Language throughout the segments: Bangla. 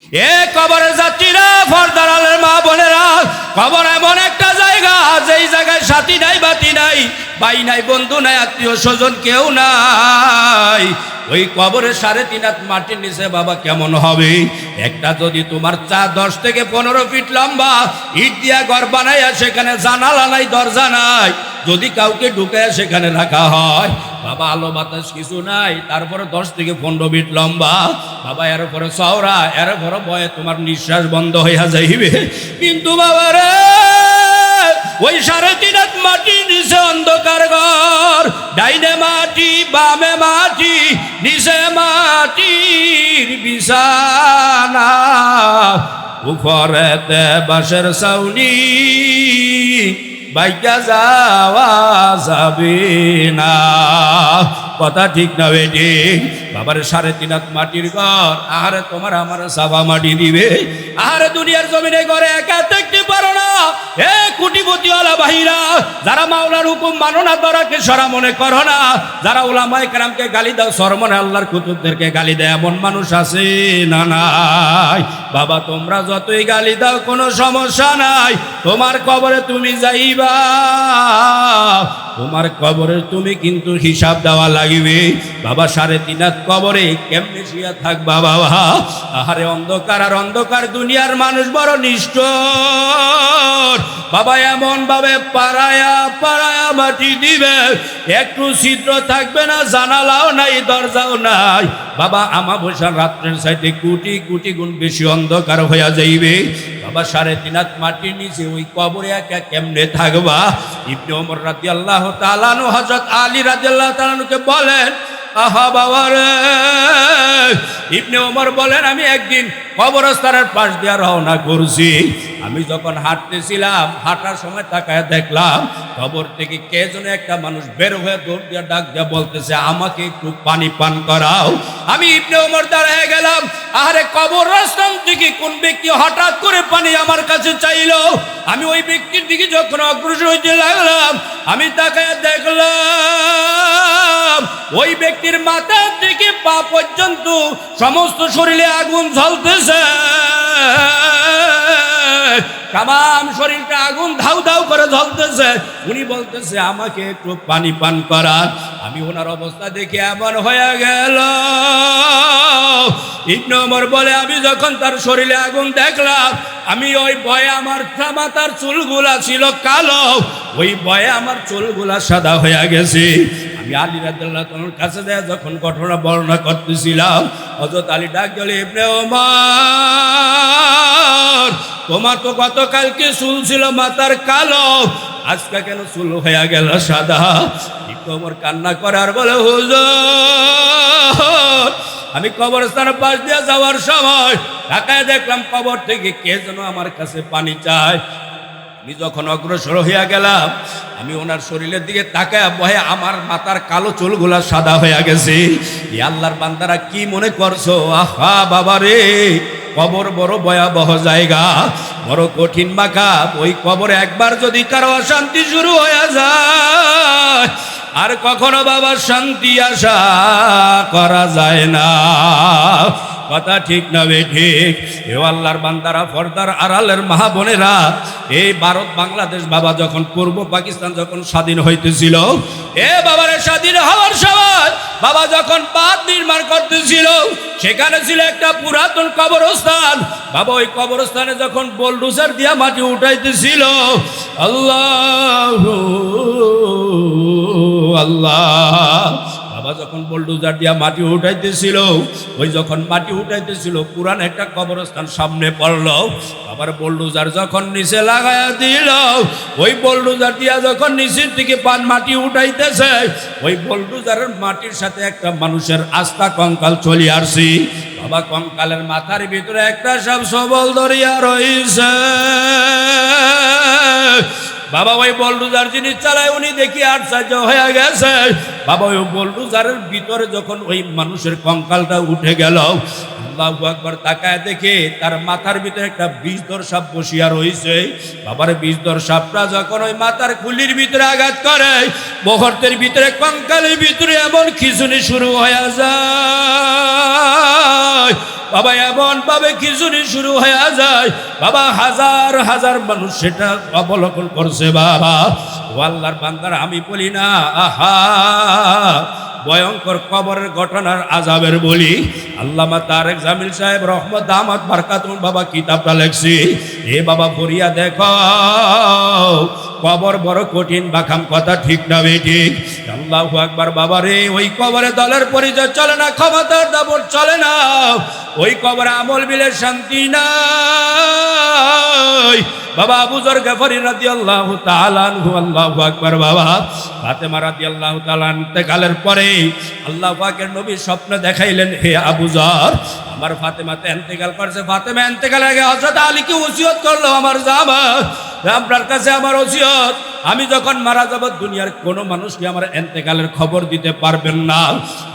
এ কবরের যাত্রীরা, পর্দার আলের মা বোনেরা, কবর এমন একটা জায়গা, যেই জায়গায় সাথী নাই, বাতি নাই, ভাই নাই, বন্ধু নাই, আত্মীয় স্বজন কেউ নাই। ওই কবরের 3.5 হাত মাটির নিচে বাবা কেমন হবে? একটা যদি তোমার 10 থেকে 15 ফিট লম্বা ইট দিয়া ঘর বানাইয়া সেখানে জানালা নাই, দরজা নাই, যদি কাউকে ঢুকায় সেখানে রাখা হয়, বাবা আলো বাতাস কিছু নাই, তারপরে 10 থেকে 15 ফিট লম্বা, বাবা এর উপরে চওড়া, এর উপরে বয়ে তোমার নিঃশ্বাস বন্ধ হইয়া যাইবে। কিন্তু বাবা রে, ওই 3.5 হাত মাটির নিচে অন্ধকার ঘর, ডাইনে মাটি, বামে মাটি, নিচে মাটির বিছানা, উপরেতে বাঁশের ছাউনি, বাইকা যাওয়া যাবে না। কথা ঠিক না বেটি? বাবার 3.5 হাত মাটির ঘর, আরে তোমার আমার সাবা মাটি দিবে। আরে দুনিয়ার জমিনে ঘরে একা থাকতে পারো না। এ কোটিপতিওয়ালা ভাইরা, যারা মাওলার হুকুম মানো না, তারাকে সরা মনে করো না, যারা উলামায়ে কেরামকে গালি দাও, সরমনে আল্লাহর কুতুবদেরকে গালি দেয়, এমন মানুষ আছে না নাই? বাবা তোমরা যতই গালি দাও কোনো সমস্যা নাই, তোমার কবরে তুমি যাইবা, তোমার কবরে তুমি কিন্তু হিসাব দেওয়া লাগবে। বাবা 3.5 হাত কবরে কেমনে শুয়ে থাকবা বাবা? আহারে অন্ধকার আর অন্ধকার, দুনিয়ার মানুষ বড় নিষ্ঠুর বাবা, এমন ভাবে পাড়ায়া পাড়ায়া মাটি দিবে, একটু ছিদ্র থাকবে না, জানালাও নাই, দরজাও নাই। বাবা আমাবস্যার রাত্রের চাইতে কোটি কোটি গুণ বেশি অন্ধকার হইয়া যাইবে। বাবা 3.5 হাত মাটির নিচে ওই কবরে একা কেমনে থাকবা? ইবনে ওমর রাদিয়াল্লাহু তাআলা আনহু, হযরত আলী রাদিয়াল্লাহু তাআলা আনহুকে বলেন, আহা বাবা রে, ইবনে ওমর বলেন, আমি একদিন কবরস্থানের পাশ দিয়ে রওনা করছি, আমি যখন হাঁটতেছিলাম, হাঁটার সময় তাকায় দেখলাম কবর থেকে কে যেন একটা মানুষ বের হয়ে দৌড় দিয়ে ডাক দিয়ে বলতেছে, আমাকে একটু পানি পান করাও। আমি ইবনে ওমর দাঁড়ায় গেলাম, আরে কবরস্থান থেকে কোন ব্যক্তি হঠাৎ করে পানি আমার কাছে চাইলো। আমি ওই ব্যক্তির দিকে যখন অগ্রসর হইতে লাগলাম, আমি তাকায় দেখলাম ওই ব্যক্তির মাথা থেকে পা পর্যন্ত সমস্ত শরীরে আগুন জ্বলতেছে, তামাম শরীরটা আগুন ধাউ ধাউ করে জ্বলতেছে। উনি বলতেছে, আমাকে একটু পানি পান করান। আমি ওনার অবস্থা দেখে এমন হয়ে গেল। ইবনে ওমর বলে, আমি যখন তার শরীরে আগুন দেখলাম, আমি ওই ভয়ে আমার মাথার চুলগুলা ছিল কালো, ওই ভয়ে আমার চুলগুলা সাদা হয়ে গেছে। আমি আলী রাদিয়াল্লাহু তাআলার কাছে যায় যখন ঘটনা বর্ণনা করতেছিলাম, হযরত আলী ডাক দিল, ইবনে ওমর, তোমার তো গতকালকে চুল ছিল মাথার কালো, আজকে কেন চুল হয়ে গেল সাদা? ইবনে ওমর কান্না করে আর বলে, হুজুর, আমি কবরস্থানের পাশ দিয়ে যাওয়ার সময় তাকায় দেখলাম কবর থেকে কে যেন আমার কাছে পানি চায়। আমি যখন অগ্রসর হইয়া গেলাম, আমি ওনার শরীরের দিকে তাকায় বহে আমার মাথার কালো চুলগুলা সাদা হইয়া গেছে। এই আল্লাহর বান্দারা কি মনে করছো? আহা বাবা রে, কবর বড় ভয়াবহ জায়গা, বড় কঠিন মাকা। ওই কবরে একবার যদি কারো অশান্তি শুরু হয়ে যায়, আর কখনো বাবা শান্তি আশা করা যায় না। কথা ঠিক না ঠিক? এ আল্লাহর বান্দারা, পর্দার আড়ালের মা বোনেরা, এই ভারত বাংলাদেশ বাবা যখন পূর্ব পাকিস্তান যখন স্বাধীন হইতেছিল, এ বাবারে স্বাধীন হওয়ার সময় বাবা যখন বাঁধ নির্মাণ করতেছিল, সেখানে ছিল একটা পুরাতন কবরস্থান। বাবা ওই কবরস্থানে যখন বোলডোজার দিয়া মাটি উঠাইতেছিল, আল্লাহ আল্লাহ, বাবা যখন বোলডোজার দিয়া মাটি উঠাইতেছিল, ওই যখন মাটি উঠাইতেছিল, পুরান একটা কবরস্থান সামনে পড়লো। আবার বোলডোজার যখন নিচে লাগাইয়া দিল, ওই বোলডোজার দিয়া যখন নিচের দিকে মাটি উঠাইতেছে, ওই বোলডোজারের মাটির সাথে একটা মানুষের আস্থা কঙ্কাল চলে আসছি। বাবা কঙ্কালের মাথার ভিতরে একটা সব সবল ধরিয়া রইছে। বাবা ওই বোলডোজার যিনি চালায়, উনি দেখি আশ্চর্য হয়ে গেছে। বাবা ওই বোলডোজারের ভিতরে যখন ওই মানুষের কঙ্কালটা উঠে গেল, আল্লাহু আকবার, তাকায় দেখে তার মাথার ভিতরে একটা বিষধর সাপ বসিয়া রয়েছে। বাবার বিষধর সাপটা যখন ওই মাথার খুলির ভিতরে আঘাত করে, মুহূর্তের ভিতরে কঙ্কালের ভিতরে এমন খিঁচুনি শুরু হয়ে যায়। বাবা এমন ভাবে খিচুড়ি শুরু হয়ে যায় বাবা, হাজার হাজার মানুষ সেটা অবলোকন করছে বাবা। ও আল্লাহর বান্দার আমি বলি না, আহা ভয়ঙ্কর কবরের ঘটনার আযাবের বলি আল্লামা তারেক জামিল সাহেব রহমত দামাত বারকাতুন বাবা কিতাবটা লেখছি। এ বাবা পড়িয়া দেখো, কবর বড় কঠিন বাখাম কথা ঠিক না বেঠিক? আল্লাহু আকবার বাবা রে, ওই কবরে দলের পরিচয় চলে না, ক্ষমতার দাপট চলে না, ওই কবরে আমল বিলে শান্তি নাই বাবা। আবু যর গফারি রাদিয়াল্লাহু তাআলা আনহু, আল্লাহু আকবার বাবা। ফাতেমা রাদিয়াল্লাহু তাআলা ইন্তেকালের পরে আল্লাহ পাকের নবী স্বপ্নে দেখাইলেন, হে আবু যর, আমার ফাতেমা তো ইন্তেকাল করছে, ফাতেমা ইন্তেকালের আগে হযরত আলীকে ওসিয়ত করলো, আমার জামাত আপনার কাছে আমার ওসিয়ত, আমি যখন মারা যাব দুনিয়ার কোনো মানুষকে আমার ইন্তেকালের খবর দিতে পারবেন না,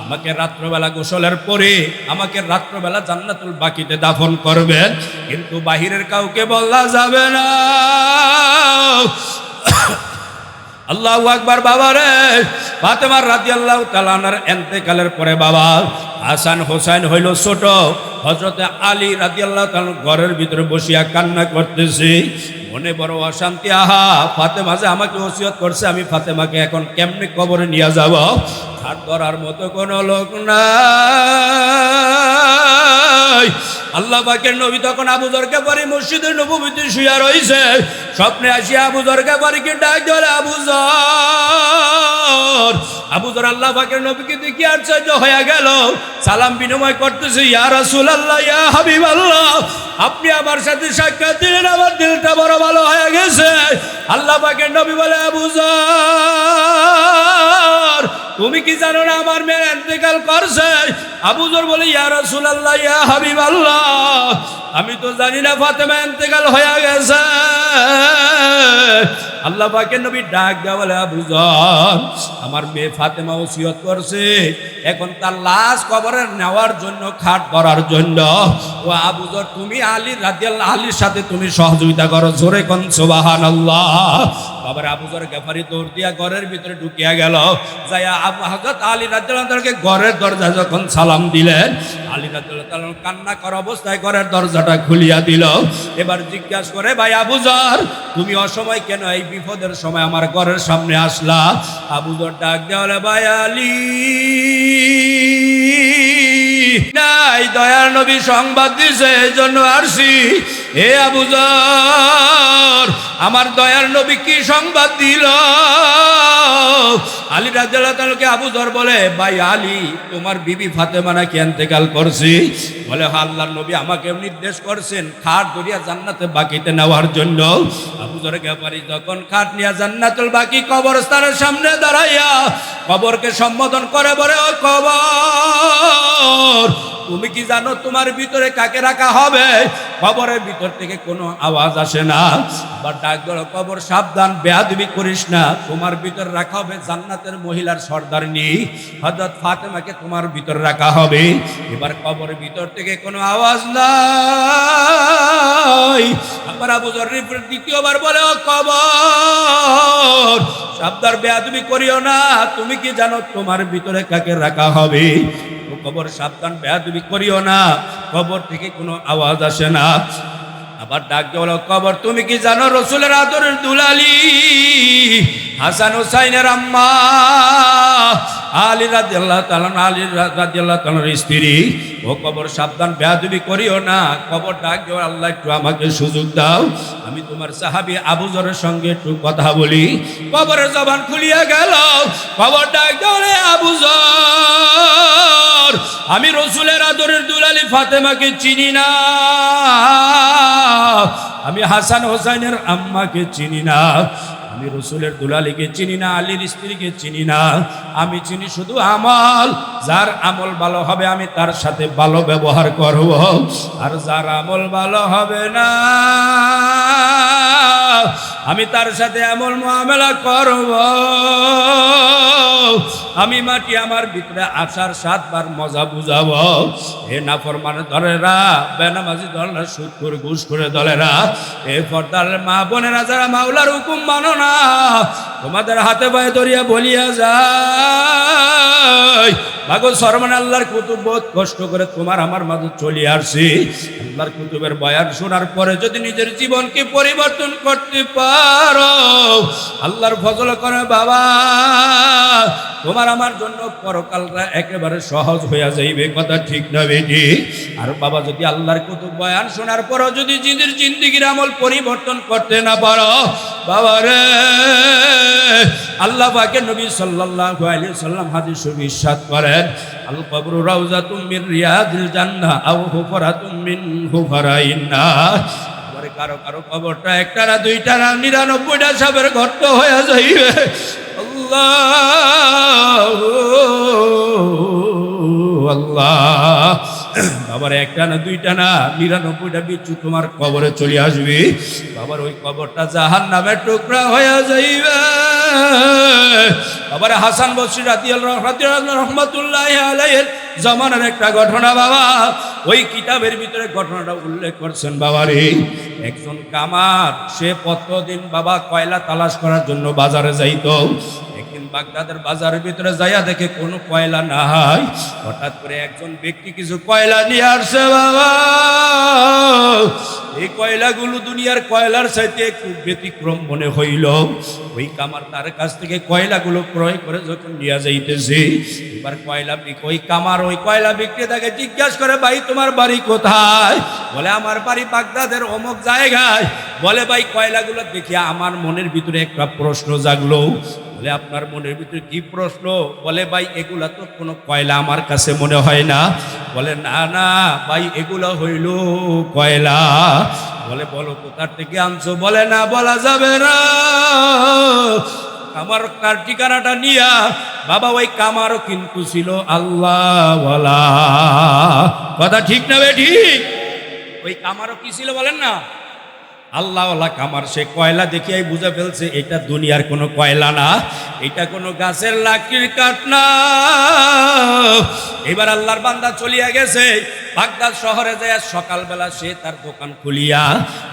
আমাকে রাত্রবেলা গোসলের পরে আমাকে রাত্রবেলা জান্নাতুল বাকিতে দাফন করবেন, কিন্তু বাহিরের কাউকে বলা যাবে না। আল্লাহু আকবার বাবা রে। ফাতেমা রাদিয়াল্লাহু তাআলা আনহার ইন্তেকালের পরে বাবা হাসান হোসেন হইল ছোট, হযরত আলী রাদিয়াল্লাহু তাআলা ঘরের ভিতরে বসিয়া কান্না করতেছে, মনে বড় অশান্তি। আহা, ফাতেমা যে আমাকে ওসিয়ত করছে, আমি ফাতেমাকে এখন কেমনে কবরে নিয়ে যাব? হাত ধরার মতো কোনো লোক নাই। আল্লাহ পাকের নবী তখন আবু যর গফারি মসজিদে নববীতে শুয়ে রইছে, স্বপ্নে আসিয়া আবু যর গফারিকে ডাক দিলে, আবু যর। আবু যর আল্লাহ পাকের নবীকে দেখে আশ্চর্য হয়ে গেল, সালাম বিনিময় করতেছে, ইয়া রাসূলুল্লাহ, ইয়া হাবিবাল্লাহ, আপনি আমার সাথে সাক্ষাৎ দিলেন, আমার দিলটা বড় ভালো হয়ে গেছে। আল্লাহ পাকের নবী বলে, আবু যর, তুমি কি জানো না আমার মেয়ে ইন্তেকাল করছে? আবু যর বলে, ইয়া রাসূলুল্লাহ, ইয়া হাবিবাল্লাহ, আমি তো জানি না ফাতেমা ইন্তেকাল হয়ে গেছে। আল্লাহ পাকের নবী ডাক দেয়া বলে, আবু যর, আমার মেয়ে ফাতেমা ওসিয়ত করছে, এখন তার লাশ কবরে নেওয়ার জন্য, খাট করার জন্য, ও আবু যর তুমি আলী রাদিয়াল্লাহু আলীর সাথে তুমি সহযোগিতা করো, জোরে কোন সুবহানাল্লাহ। বাবার আবু যর গফারি দৌড় দিয়া ঘরের ভিতরে ঢুকিয়া গেল, যাইয়া হযরত আলী রাদিয়াল্লাহু তাআলাকে ঘরের দরজা যখন সালাম দিলেন, আলী রাদিয়াল্লাহু তাআলা কান্না করা অবস্থায় ঘরের দরজাটা খুলিয়া দিল। এবার জিজ্ঞাসা করে, ভাই আবু যর, তুমি অসময় কেন এই বিপদের সময় আমার ঘরের সামনে আসলা? আবু যর ডাক দেওয়া, ভাই আলী নাই, দয়ার নবী সংবাদ দিছে, এই জন্য আসছি। হে আবু যর, আমার দয়ার নবী কি সংবাদ দিল? আলী রাদিয়াল্লাহু তাআলাকে আবু যর বলে, ভাই আলী, তোমার বিবি ফাতেমা নাকি ইন্তেকাল করছে? বলে, আল্লাহর নবী আমাকে নির্দেশ করছেন খাট ধরিয়া জান্নাতে বাকিতে নেওয়ার জন্য। আবু যর গফারি যখন খাট নিয়ে জান্নাতুল বাকি কবরস্থানের সামনে দাঁড়াইয়া কবরকে সম্বোধন করে বলে, ও কবর, তুমি কি জানো তোমার ভিতরে কাকে রাখা হবে? কবরের ভিতর থেকে কোনো আওয়াজ আসে না। আবার ডাক দিল, কবর সাবধান, বেয়াদবি করিস না, তোমার ভিতর রাখা হবে জান্নাতের মহিলার সর্দারনি হযরত ফাতেমাকে তোমার ভিতর রাখা হবে। এবার কবরের ভিতর থেকে কোনো আওয়াজ নাই। আবার আবু যর দ্বিতীয়বার বলে, ও কবর, সাবধান, বেয়াদবি করিও না, তুমি কি জানো তোমার ভিতরে কাকে রাখা হবে? কবর সাবধান, বেয়াদবি করিও না, কবর থেকে কোনো আওয়াজ আসে না। আবার ডাক দিয়ে বলো, কবর, তুমি কি জানো রাসূলের আদরের দুলালি হাসান হুসাইনের আম্মা আলী রাদিয়াল্লাহু তাআলা, আলী রাদিয়াল্লাহু তাআলার স্ত্রী? ও কবর সাবধান, বেয়াদবি করিও না। কবর ডাক দিয়ে, আল্লাহ একটু আমাকে সুযোগ দাও, আমি তোমার সাহাবী আবু যরের সঙ্গে একটু কথা বলি। কবরের জবান খুলিয়া গেল। কবর ডাক দিয়ে, আবু যর, আমি রাসূলের আদরের দুলালি ফাতেমাকে চিনি না, আমি হাসান হোসেনের আম্মাকে চিনি না, আমি রাসূলের দুলালিকে চিনি না, আলীর স্ত্রীকে চিনি না, আমি চিনি শুধু আমল। যার আমল ভালো হবে আমি তার সাথে ভালো ব্যবহার করব, আর যার আমল ভালো হবে না আমি তার সাথে আমল মুআমালা করব। আমি মাটি আমার ভিতরে আসার 7 বার মজা বুঝাবো। হে নাফরমান দলেরা, বেনামাজি দলেরা, সুদখোর ঘুষখোর দলেরা, এ পর্দার মা বোনেরা যারা মাওলার হুকুম মানো না, তোমাদের হাতে পায়ে ধরিয়া বলিয়া যায়, ভাগো সরমান আল্লাহর কুতুব বহুত কষ্ট করে তোমার আমার মাঝে চলে আসছি। আল্লাহর কুতুবের বয়ান শোনার পরে যদি নিজের জীবনকে পরিবর্তন করতে পারো, আল্লাহর ফজল করে বাবা তোমার আমার জন্য পরকালটা একেবারে সহজ হইয়া যাইবে। কথা ঠিক না বেটি? আর বাবা যদি আল্লাহর কুতুব বয়ান শোনার পরও যদি নিজের জিন্দেগির আমল পরিবর্তন করতে না পারো, বাবা রে, আল্লাহ পাকের নবী সাল্লাল্লাহু আলাইহি সাল্লাম হাদিস শরীফ ইরশাদ করেন, আল কবরু রাউযাতুম মির রিয়াদিল জান্নাহ আও হুফরাতুম মিন হুফারাইন নার। কারো কারো কবরটা একটা না দুইটা না 99টা সাপের গর্ত হয়ে যাইবে। আল্লাহ আল্লাহ, বাবার একটা না দুইটা না 99টা বিচ্ছু তোমার কবরে চলে আসবে। বাবার ওই কবরটা জাহান্নামের টুকরা হয়ে যাইবে। বাবার হাসান বসরি রাদিয়াল্লাহু রাহমাতুল্লাহি আলাইহির জামানার একটা ঘটনা বাবা, ওই কিতাবের ভিতরে ঘটনাটা উল্লেখ করছেন। বাবারে, একজন কামার, সে প্রতিদিন বাবা কয়লা তালাশ করার জন্য বাজারে যাইতো। একদিন বাগদাদের বাজারের ভিতরে যাইয়া দেখে কোনো কয়লা নাই। হঠাৎ করে একজন ব্যক্তি কিছু কয়লা নিয়ে আসছে বাবা। এই কয়লাগুলো দুনিয়ার কয়লার চাইতে একটু ব্যতিক্রম মনে হইল। ওই কামার তার কাছ থেকে কয়লাগুলো ক্রয় করে যখন নিয়ে যাইতেছে, এবার ওই কামার ওই কয়লা বিক্রেতাকে জিজ্ঞাসা করে, ভাই তোমার বাড়ি কোথায়? বলে আমার বাড়ি বাগদাদের অমুক জায়গায়। বলে ভাই কয়লাগুলো দেখিয়া আমার মনের ভিতরে একটা প্রশ্ন জাগলো। বলে আপনার মনের ভিতরে কি প্রশ্ন? বলে ভাই এগুলা তো কোনো কয়লা আমার কাছে মনে হয় না। বলে না না ভাই, এগুলো হইল কয়লা। বলে বলো কোথার থেকে আনছো? বলে না বলা যাবে না। আমার তার ঠিকানাটা নিয়া বাবা ওই কামারও কিন্তু ছিল আল্লাহ ওয়ালা। কথা ঠিক না বেঠি? ওই কামারও কি ছিল বলেন না? আল্লাহওয়ালা কামার। সে কয়লা দেখিয়াই বুঝে ফেলছে এটা দুনিয়ার কোনো কয়লা না, এটা কোনো গাছের লাকড়ির কাঠ না। এবার আল্লাহর বান্দা চলিয়া গেছে বাগদাদ শহরে যায়। সকালবেলা সে তার দোকান খুলিয়া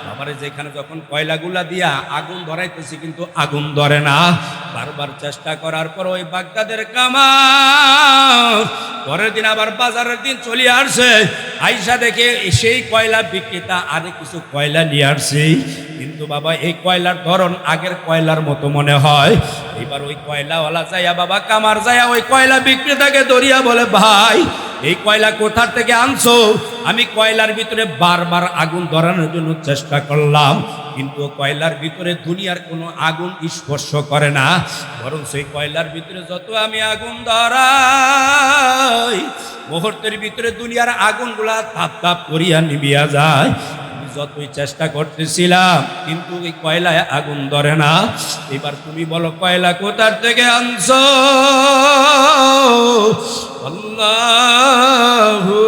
বাবারে যেখানে যখন কয়লাগুলা দিয়া আগুন ধরাইতেছে কিন্তু আগুন ধরে না। বারবার চেষ্টা করার পর ওই বাগদাদের কামার পরের দিন আবার বাজারের দিন চলিয়া আসছে। আইসা দেখে সেই কয়লা বিক্রেতা আরে কিছু কয়লা নিয়ে আসছে, কিন্তু বাবা এই কয়লার ধরন আগের কয়লার মতো মনে হয়। এবার ওই কয়লাওয়ালা যাইয়া বাবা কামার যাইয়া ওই কয়লা বিক্রেতাকে ধরিয়া বলে, ভাই এই কয়লা কোথার থেকে আনছো? আমি কয়লার ভিতরে বারবার আগুন ধরানোর জন্য চেষ্টা করলাম, কিন্তু কয়লার ভিতরে দুনিয়ার কোনো আগুন স্পর্শ করে না, বরং সেই কয়লার ভিতরে যত আমি আগুন ধরাই মুহূর্তের ভিতরে দুনিয়ার আগুনগুলা তাপ তাপ করিয়া নিভিয়া যায়। যতই চেষ্টা করতেছিলাম কিন্তু এই কয়লায় আগুন ধরে না। এবার তুমি বলো কয়লা কোথার থেকে আনছো? আল্লাহু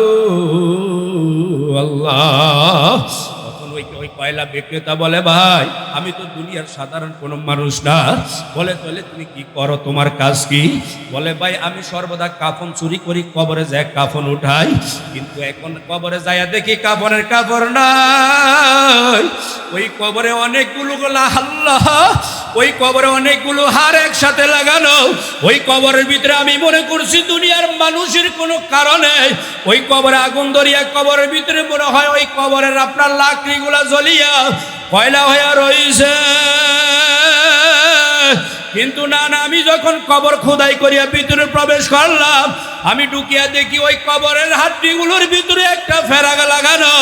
আল্লাহ। তখন ওই কয়লা বিক্রেতা বলে, ভাই আমি তো দুনিয়ার সাধারণ কোনো মানুষ না। বলে তাহলে তুমি কি করো, তোমার কাজ কি? বলে ভাই আমি সর্বদা কাফন চুরি করি, কবরে যায় কাফন উঠাই, কিন্তু এখন কবরে যাইয়া দেখি কাফনের কাপড় নাই। ওই কবরে অনেকগুলো আল্লাহ, ওই কবরে অনেকগুলো হার একসাথে লাগানো। ওই কবরের ভিতরে আমি মনে করছি দুনিয়ার মানুষের কোনো কারণে ওই কবরে আগুন ধরিয়া কবরের ভিতরে মনে হয় ওই কবরের আপনার লাকড়িগুলা জ্বলিয়া কয়লা হইয়া রইছে। কিন্তু না না, আমি যখন কবর খোদাই করিয়া ভিতরে প্রবেশ করলাম, আমি ঢুকিয়া দেখি ওই কবরের হাড্ডিগুলোর ভিতরে একটা ফেরাগা লাগানো।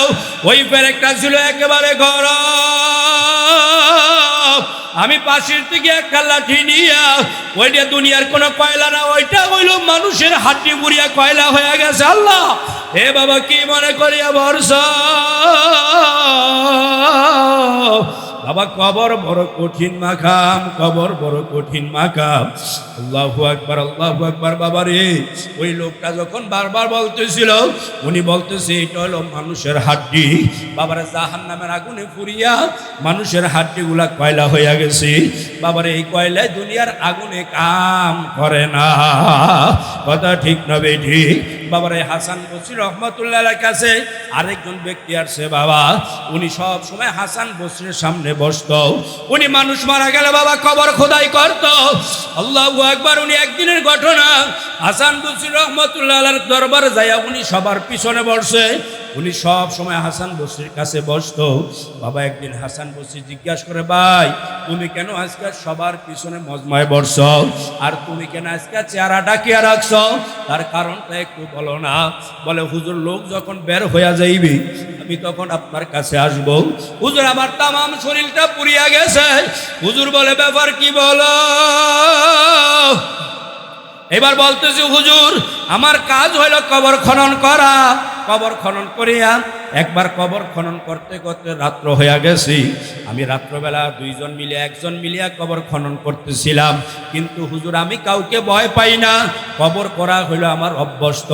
ওই ফেরেকটা ছিল একেবারে গরম। আমি পাশের থেকে একটা লাঠি নিয়া, ওইটা দুনিয়ার কোনো কয়লা না, ওইটা হইল মানুষের হাড্ডি বুড়িয়া কয়লা হয়ে গেছে। আল্লাহ হে বাবা কি মনে করিয়া বর্ষা বাবা, কবর বড় কঠিন মাকাম, কবর বড় কঠিন মাকাম। আল্লাহু আকবার আল্লাহু আকবার। বাবা রে, ওই লোকটা যখন বারবার বলতেছিল, উনি বলতেছে এটা হলো মানুষের হাড্ডি। বাবারে জাহান্নামের আগুনে পুড়িয়া মানুষের হাড্ডিগুলা কয়লা হইয়া গেছে। বাবারে এই কয়লায় দুনিয়ার আগুনে কাম করে না। কথা ঠিক না বেঠি? বাবার এই হাসান বসরি রহমতুল্লাহ আলাইহির কাছে আরেকজন ব্যক্তি আসছে বাবা, উনি সব সময় হাসান বসরির সামনে বসতো। উনি মানুষ মারা গেলে বাবা কবর খোদাই করত। আল্লাহু আকবার। উনি একদিনের ঘটনা, হাসান বসরি রহমতুল্লাহ আলাইহির দরবারে যাইয়া উনি সবার পিছনে বসে। উনি সব সময় হাসান বসরির কাছে বসতো। বাবা একদিন হাসান বসরি জিজ্ঞাসা করে, ভাই তুমি কেন আজকে সবার পিছনে মজমায় বসছো, আর তুমি কেন আজকে চেহারা ডাকিয়া রাখছো, তার কারণটা একটু বলো না। বলে, হুজুর লোক যখন বের হইয়া যাইবি আমি তখন আপনার কাছে আসব। হুজুর আমার তামাম শরীরটা পুড়িয়া গেছে। হুজুর বলে, ব্যাপার কি বলো? এবার বলতেছি, হুজুর আমার কাজ হইল কবর খনন করা। কবর খনন করিয়া একবার কবর খনন করতে করতে রাত্র হইয়া গেছি। আমি রাত্রবেলা একজন মিলিয়া কবর খনন করতেছিলাম। কিন্তু হুজুর আমি কাউকে ভয় পাই না। কবর করা হইল আমার অভ্যস্ত,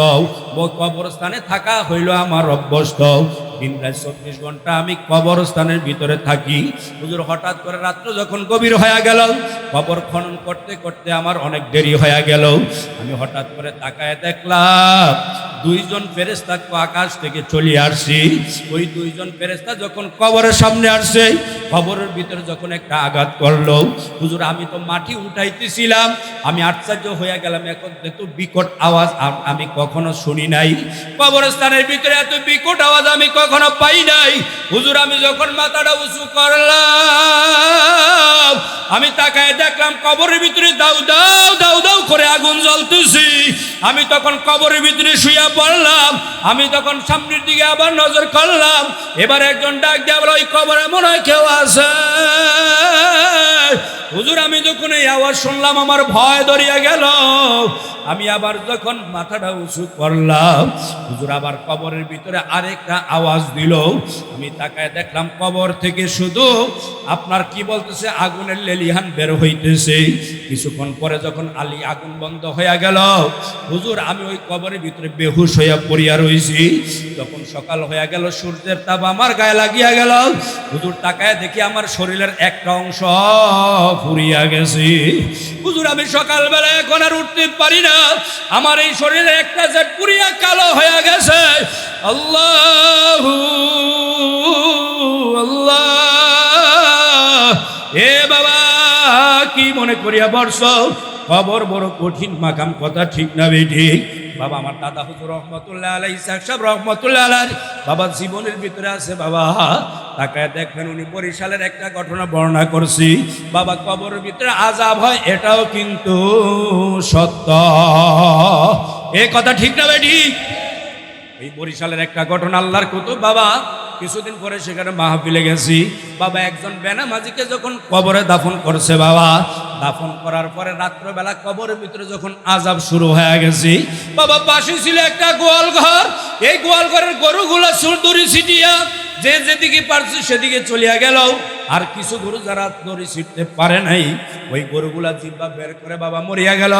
কবরস্থানে থাকা হইল আমার অভ্যস্ত। দিন রাত 24 ঘন্টা আমি কবরস্থানের ভিতরে থাকি। হুজুর হঠাৎ করে রাত্র যখন গভীর হয়ে গেল, কবর খনন করতে করতে আমার অনেক দেরি হয়ে গেল। আমি হঠাৎ করে তাকায় দেখলাম দুইজন ফেরেশতা আকাশ থেকে চলে আসছি। ওই দুইজন ফেরেশতা যখন কবরের সামনে আসছে, কবরের ভিতরে যখন একটা আঘাত করলো, হুজুর আমি তো মাটি উঠাইতেছিলাম। আমি আশ্চর্য হয়ে গেলাম, এখন এত বিকট আওয়াজ আমি কখনো শুনি নাই। কবরস্থানের ভিতরে এত বিকট আওয়াজ আমি কখনো পাই নাই। হুজুর আমি যখন মাথাটা উঁচু করলাম, আমি তাকায় দেখলাম কবরের ভিতরে দাউ দাউ দাউ দাউ করে আগুন জ্বলতেছি। আমি তখন কবরের ভিতরে শুয়ে পড়লাম। আমি তখন সামনের দিকে আবার নজর করলাম। এবার একজন ডাক দিয়ে বলে, ওই কবরে মনে হয় কেউ আছে। হুজুর আমি যখন এই আওয়াজ শুনলাম আমার ভয় ধরিয়া গেল। আমি আবার যখন মাথাটা উঁচু করলাম, হুজুর আবার কবরের ভিতরে আরেকটা আওয়াজ দিল। আমি তাকায় দেখলাম কবর থেকে শুধু আপনার কি বলতেছে আগুনের লেলিহান বের হইতেছে। কিছুক্ষণ পরে যখন আগুন বন্ধ হয়ে গেল, হুজুর আমি ওই কবরের ভিতরে বেহুশ হইয়া পড়িয়া রইছি। যখন সকাল হয়ে গেল, সূর্যের তাপ আমার গায়ে লাগিয়া গেল। হুজুর তাকায় দেখি আমার শরীরের একটা অংশ পুড়িয়া গেছে। হুজুর আমি সকালবেলা এখন আর উঠতে পারি না। আমার এই শরীরে একটা জেট পুড়িয়া কালো হয়ে গেছে। আল্লাহু আল্লাহ। এ বাবা কি মনে করিয়া বর্ষ? কবর বড় কঠিন মাকাম, কথা ঠিক না বেঠিক? বাবা আমার দাদা হুজুর রহমতুল্লাহ আলাইহি সাহেব রহমতুল্লাহ আলাইহি বাবা জীবনের ভিতরে আছে। বাবা তাকায় দেখবেন উনি বরিশালের একটা ঘটনা বর্ণনা করছি। বাবা কবরের ভিতরে আযাব হয়, এটাও কিন্তু সত্য। এ কথা ঠিক না বেঠিক? এই বরিশালের একটা ঘটনা আল্লাহর কুতুব। বাবা কিছুদিন পরে সেখানে মাহফিলে গেছি। বাবা একজন বেনামাজিকে যখন কবরে দাফন করছে, বাবা দাফন করার পরে রাত্রবেলা কবরের ভিতরে যখন আযাব শুরু হয়ে গেছে, বাবা পাশে ছিল একটা গোয়াল ঘর। এই গোয়াল ঘরের গরুগুলা দড়ি ছিটিয়া যে যেদিকে পারছে সেদিকে চলিয়া গেল। আর কিছু গরু যারা দড়ি ছিটতে পারে নাই, ওই গরুগুলা জিব্বা বের করে বাবা মরিয়া গেল।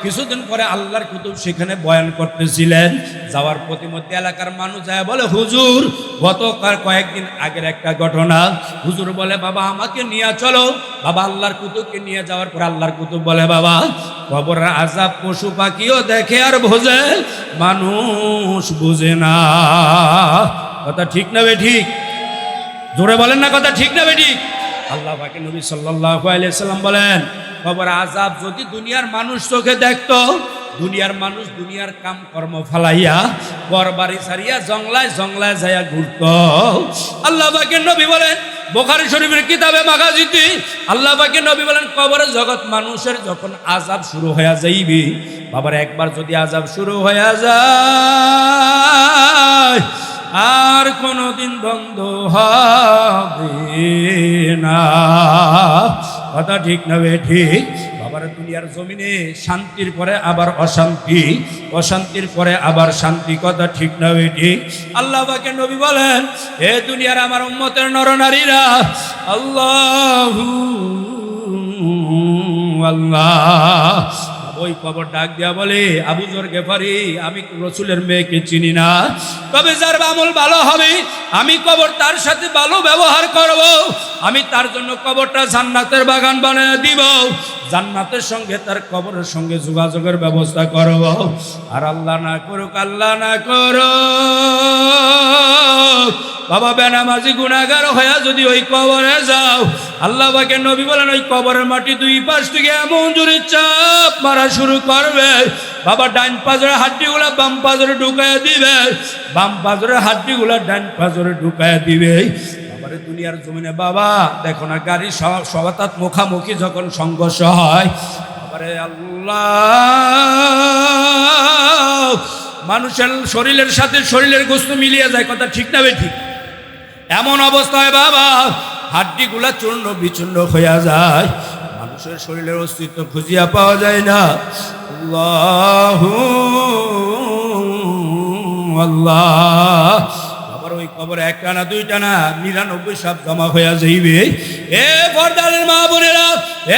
কিছুদিন পরে আল্লাহর কুতুব সেখানে বয়ান করতেছিলেন। যাওয়ার প্রতিমধ্যে এলাকার মানুষ যায় বলে, হুজুর গতকাল কয়েকদিন আগের একটা ঘটনা। হুজুর বলে, বাবা আমাকে নিয়ে চলো। বাবা আল্লাহর কুতুবকে নিয়ে যাওয়ার পর আল্লাহর কুতুব বলে, বাবা কবরের আযাব পশু পাখিও দেখে আর বোঝে, মানুষ বুঝে না। কথা ঠিক না বেঠিক? জোরে বলেন না, কথা ঠিক না বেঠিক? আল্লাহ পাকের নবী সাল্লাল্লাহু আলাইহি সাল্লাম বলেন, কবর আযাব যদি দুনিয়ার মানুষ চোখে দেখতো, দুনিয়ার মানুষ দুনিয়ার কাম কর্ম ফালাইয়া ঘর বাড়ি ছাড়িয়া জংলায় জংলায় যাইয়া ঘুরত। আল্লাহ পাকের নবী বলেন বুখারী শরীফের কিতাবে মাগাজিতে, আল্লাহ পাকের নবী বলেন কবরের জগৎ মানুষের যখন আযাব শুরু হয়ে যাইবে, বাবার একবার যদি আযাব শুরু হয়ে যায় আর কোনদিন বন্ধ হবে না। কথা ঠিক না বেঠিক? বাবার দুনিয়ার জমিনে শান্তির পরে আবার অশান্তি, অশান্তির পরে আবার শান্তি। কথা ঠিক না বেঠিক? আল্লাহ পাকের নবী বলেন, হে দুনিয়ার আমার উম্মতের নরনারীরা, আল্লাহু আল্লাহ। ওই কবর ডাক দিয়া বলে, আবু যর গেফারি আমি রসুলের মেয়েকে চিনি না, তবে যার আমল ভালো হবে আমি কবর তার সাথে ভালো ব্যবহার করব। আমি তার জন্য কবরটা জান্নাতের বাগান বানিয়ে দিব, জান্নাতের সঙ্গে তার কবরের সঙ্গে যোগাযোগের ব্যবস্থা করব। আর আল্লাহ না করুক, আল্লাহ না করুক বাবা বেনামাজি গুনাহগার হয়ে যদি ওই কবরে যাও, আল্লাহ পাকে নবী বলেন ওই কবরের মাটি দুই পাশ থেকে এমন জোরে চাপ মারা শুরু করবে, বাবা ডান পাজরের হাড্ডিগুলা বাম পাজরে ঢুকায় দিবে, বাম পাজরের হাড্ডিগুলা ডান পাজরে ঢুকায় দিবে। বাবারে দুনিয়ার জমিনে বাবা দেখো না গাড়ি সবাতাত মুখামুখি যখন সংঘর্ষ হয়, বাবারে আল্লাহ মানুষের শরীরের সাথে শরীরের গোস্ত মিলিয়ে যায়, কথা ঠিক না বেঠিক? এমন অবস্থায় বাবা হাড্ডিগুলা চূর্ণ বিচূর্ণ হইয়া যায়, মানুষের শরীরের অস্তিত্ব খুঁজিয়া পাওয়া যায় না। আল্লাহ আল্লাহ আবার ওই কবরে একটা না দুইটা না 99 সাপ জমা হইয়া যাইবে। এ পর্দারের মা বোনেরা,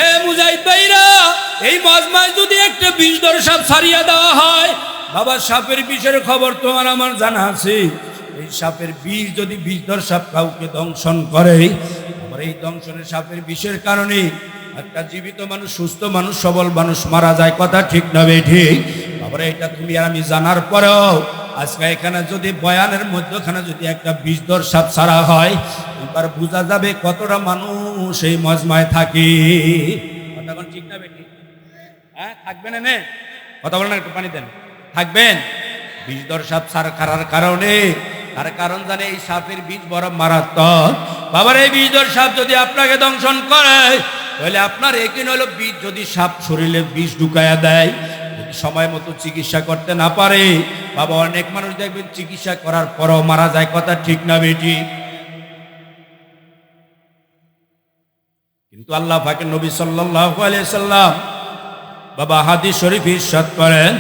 এ মুজাহিদ ভাইরা, এই মজমায় যদি একটা 20 সাপ ছাড়িয়ে দেওয়া হয়, বাবা সাপের বিষের খবর তোমার আমার জানা আছে। এই সাপের বিষ যদি 20 সাপ কাউকে দংশন করে, আবার এই দংশনের সাপের বিষের কারণে একটা জীবিত মানুষ, সুস্থ মানুষ, সবল মানুষ মারা যায়, কথা ঠিক না বেঠিক? আবার এটা তুমি আর আমি জানার পরেও আজকে এখানে যদি বয়ানের মধ্যখানে যদি একটা 20 সাপ ছাড়া হয়, এবার বোঝা যাবে কতটা মানুষ এই মজমায় থাকে। কথা ঠিক না বেঠিক? হ্যাঁ থাকবেন এনে কথা বলেন, একটু পানি দেন, থাকবেন। 20 সাপ ছাড়ার কারণে, তার কারণ জানে এই সাপের বিষ বড় মারাত্মক। বাবার এই 20 সাপ যদি আপনাকে দংশন করে, তাহলে আপনার একিন হলো বিষ যদি সাপ শরীরে বিষ ঢুকায়া দেয়, যদি সময় মতো চিকিৎসা করতে না পারে, বাবা অনেক মানুষ দেখবেন চিকিৎসা করার পরও মারা যায়, কথা ঠিক না বেটি? কিন্তু আল্লাহ পাকের নবী সাল্লাল্লাহু আলাইহি সাল্লাম বাবা হাদিস শরীফ ইরশাদ করেন,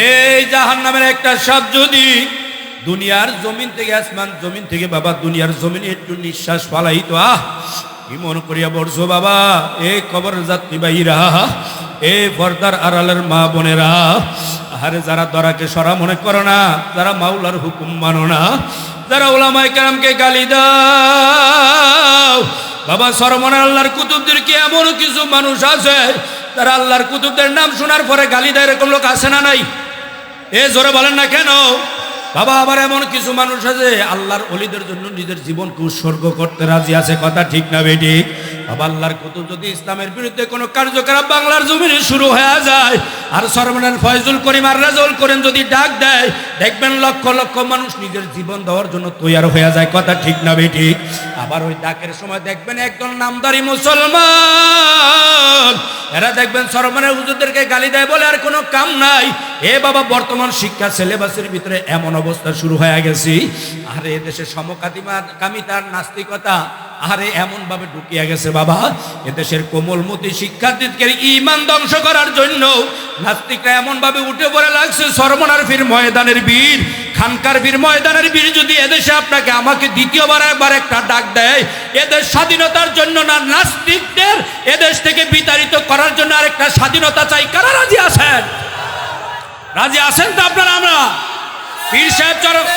এই জাহান্নামের একটা সাপ যদি দুনিয়ার জমিন থেকে, আসমান জমিন থেকে বাবা দুনিয়ার জমিনে একটু নিঃশ্বাস ফালাইতো, কি মন করিয়া বলছো বাবা? এই কবর যাত্রী ভাইরা, এই পর্দার আড়ালের মা বোনেরা, আরে যারা দরাকে সরা মনে করো না, যারা মাওলার হুকুম মানো না, যারা ওলামায়ে কেরামকে গালি দাও, বাবা সরমনে আল্লাহর কুতুবদেরকে এমন কিছু মানুষ আছে তারা আল্লাহর কুতুবদের নাম শোনার পরে গালি দেয়, এরকম লোক আছে না নাই? এ জোরে বলেন না কেন বাবা? আবার এমন কিছু মানুষ আছে আল্লাহর ওলিদের জন্য নিজের জীবনকে উৎসর্গ করতে রাজি আছে, কথা ঠিক না বেঠিক? বাবা আল্লাহর কুতুব যদি ইসলামের বিরুদ্ধে কোনো কার্যকলাপ বাংলার জমিনে শুরু হয়ে যায়, আর সরমনের ফয়জুল করিম আর রাজউল করিম যদি ডাক দেয়, দেখবেন লক্ষ লক্ষ মানুষ নিজের জীবন দেওয়ার জন্য তৈয়ার হয়ে যায়, কথা ঠিক না বেঠিক? আবার ওই ডাকের সময় দেখবেন একজন নামদারি মুসলমান, এরা দেখবেন সরমনের হুজুরদেরকে গালি দেয় বলে আর কোনো কাম নাই। এ বাবা বর্তমান শিক্ষা সিলেবাসের ভিতরে এমন অবস্থা শুরু হয়ে গেছে, আরে এদেশে সমকামিতার নাস্তিকতা আরে এমন ভাবে ঢুকিয়া গেছে বাবা, এদেশের কোমলমতি শিক্ষার্থীদের ঈমান ধ্বংস করার জন্য নাস্তিকরা এমন ভাবে উঠে পড়ে লাগছে। সরমনার বীর ময়দানের বীর, খানকার বীর ময়দানের বীর যদি এদেশে আপনাকে আমাকে দ্বিতীয়বার একবার একটা ডাক দেয়, এদের স্বাধীনতার জন্য না, নাস্তিকদের এদেশ থেকে বিতাড়িত করার জন্য আরেকটা স্বাধীনতা চাই, কারা রাজি আছেন? রাজি আছেন তো আপনারা? আমরা পীর সাহেব চরম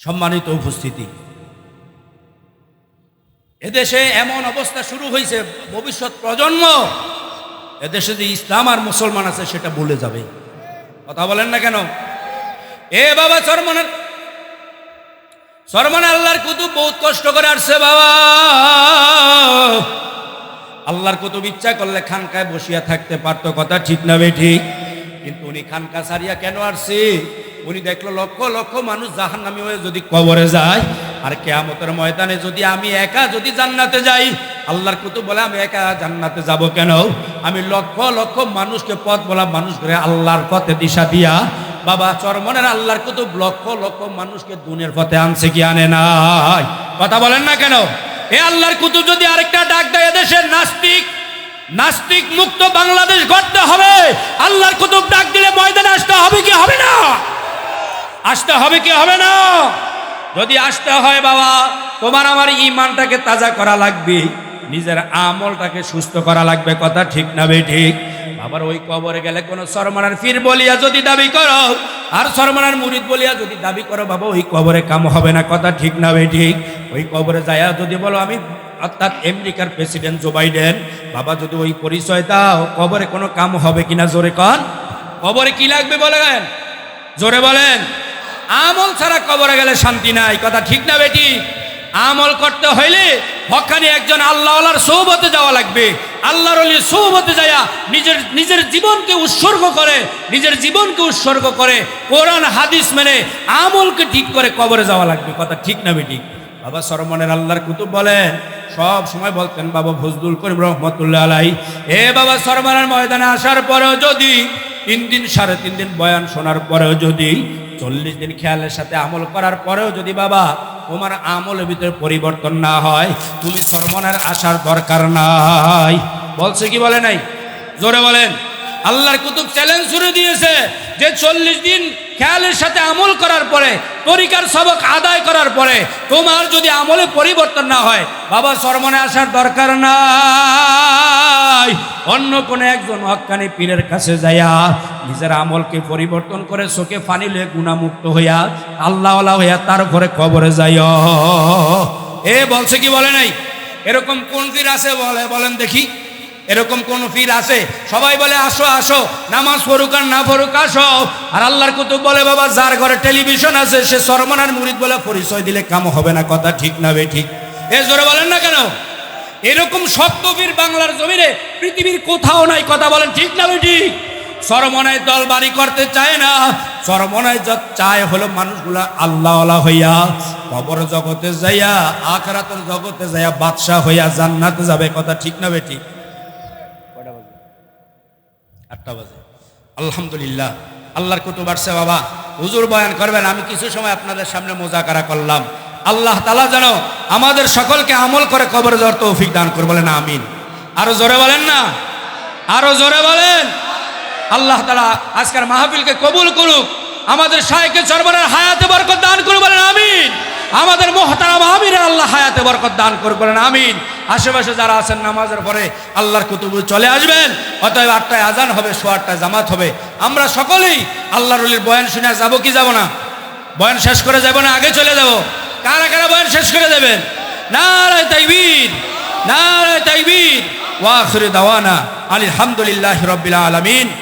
সম্মানিত উপস্থিতি, এদেশে এমন অবস্থা শুরু হয়েছে, ভবিষ্যৎ প্রজন্ম এদেশে যে ইসলাম আর মুসলমান আছে সেটা ভুলে যাবে। কথা বলেন না কেন? এ বাবা সরমনে আল্লাহর কুতুব বহুত কষ্ট করে আসছে বাবা। আল্লাহর কুতুব ইচ্ছা করলে খানকায় বসিয়া থাকতে পারতো, কথা ঠিক না বেঠিক? কিন্তু উনি খানকা ছাড়িয়া কেন আসছে? উনি দেখলো লক্ষ লক্ষ মানুষ জাহান্নামী হয়ে যদি কবরে যায়, আর কিয়ামতের ময়দানে যদি আমি একা যদি জান্নাতে যাই, আল্লাহর কুতুব বলে আমি একা জান্নাতে যাব কেন? আমি লক্ষ লক্ষ মানুষকে পথ বলা মানুষ করে আল্লাহর পথে দিশা দিয়া, বাবা চরমনের আল্লাহর কুতুব লক্ষ লক্ষ মানুষকে দুনিয়ার পথে আনছে কি আনে নাই? কথা বলেন না কেন? এ আল্লাহর কুতুব যদি আরেকটা ডাক দেয়, এদেশের নাস্তিক মুক্ত বাংলাদেশ গড়তে হবে, আল্লাহর কুতুব ডাক দিলে ময়দানে আসতে হবে কি হবে না? আসতে হবে কি হবে না? যদি আসতে হয় বাবা, তোমার আমার ঈমানটাকে তাজা করা লাগবে, নিজের আমলটাকে সুস্থ করা লাগবে। কথা ঠিক না বেঠিক? আবার ওই কবরে গেলে কোন সরমানার পীর বলিয়া যদি দাবি করো আর সরমানার মুরিদ বলিয়া যদি দাবি করো বাবা, ওই কবরে কাম হবে না। কথা ঠিক না বেঠিক? ওই কবরে যায়া যদি বলো আমি অর্থাৎ আমেরিকার প্রেসিডেন্ট জো বাইডেন, বাবা যদি ওই পরিচয় দাও, কবরে কোনো কাম হবে কিনা জোরে কন? কবরে কি লাগবে বলেন, জোরে বলেন। আমল ছাড়া কবরে গেলে শান্তি নাই। কথা ঠিক না বেটি? আমল করতে হইলে হক্কানি একজন আল্লাহওয়ালার সোহবতে যাওয়া লাগবে। আল্লাহর ওলির সোহবতে যায়া নিজের জীবনকে উৎসর্গ করে কোরআন হাদিস মেনে আমলকে ঠিক করে কবরে যাওয়া লাগবে। কথা ঠিক না বেটি? বাবা সরমনের আল্লাহর কুতুব বলেন, সব সময় বলতেন বাবা ফজলুল করিম রহমতুল্লাহ আলাই, এ বাবা সরমনের ময়দানে আসার পরেও যদি 3 দিন 3.5 দিন বয়ান শোনার পরেও যদি 40 দিন খেয়ালের সাথে আমল করার পরেও যদি বাবা তোমার আমলের ভিতরে পরিবর্তন না হয়, তুমি সরমনের আসার দরকার নাই। বলছে কি বলে নাই? জোরে বলেন। আল্লাহর কুতুব চ্যালেঞ্জ শুরু দিয়েছে যে 40 দিন খেয়ালের সাথে আমল করার পরে, তরিকার সবক আদায় করার পরে তোমার যদি আমলে পরিবর্তন না হয়, বাবা সরমনে আসার দরকার নাই। অন্য কোন একজন হক্কানি পীরের কাছে যাইয়া নিজের আমলকে পরিবর্তন করে চোখে পানি লয়ে গুনাহমুক্ত হইয়া আল্লাহওয়ালা হইয়া তারপরে কবরে যাইও। এ বলছে কি বলে নাই? এরকম কোন পীর আছে বলেন দেখি? এরকম কোন পীর আছে? সবাই বলে আসো আসো, নামাজ পড়ুক আর না পড়ুক আসো। আর আল্লাহর কুতুব বলে বাবা যার ঘরে টেলিভিশন আছে সে সরমনার মুরিদ বলে পরিচয় দিলে কাম হবে না। কথা ঠিক না বেঠিক? এ জোরে বলেন না কেন? এরকম শক্ত পীর বাংলার জমিনে পৃথিবীর কোথাও নাই। কথা বলেন ঠিক না বেঠিক? সরমনায় দল বাড়ি করতে চায় না। সরমনায় যত চায় হলো মানুষগুলা আল্লাহওয়ালা হইয়া কবর জগতে যাইয়া আখিরাতের জগতে যাইয়া বাদশা হইয়া জান্নাতে যাবে। কথা ঠিক না বেঠিক? 8টা বাজে। আলহামদুলিল্লাহ, আল্লাহর কুতুব আসছে বাবা, হুজুর বয়ান করবেন। আমি কিছু সময় আপনাদের সামনে মোজাকারা করলাম। আল্লাহ তাআলা যেন আমাদের সকলকে আমল করে কবরে যাওয়ার তৌফিক দান করে। বলেন আমিন। আরো জোরে বলেন না, আরো জোরে বলেন। আল্লাহ তাআলা আজকের মাহফিলকে কবুল করুক। আমাদের শাইখে সরবরার হায়াতে বরকত দান করে। বলেন আমিন। আমাদের মুহতারাম আমিরের আল্লাহ হায়াতে বরকত দান করে। বলেন আমিন। আশেপাশে যারা আছেন নামাজের পরে আল্লাহর কুতুব চলে আসবেন। অতএব 8টায় আজান হবে, 8:15 জামাত হবে। আমরা সকলেই আল্লাহর ওলির বয়ান শুনে যাবো কি যাব না? বয়ান শেষ করে যাব না আগে চলে যাব? কারা কারা বয়ান শেষ করে দেবেন? নারে তাকবীর, নারে তাকবীর। ওয়া আখিরু দাওয়ানা আলহামদুলিল্লাহি রাব্বিল আলামিন।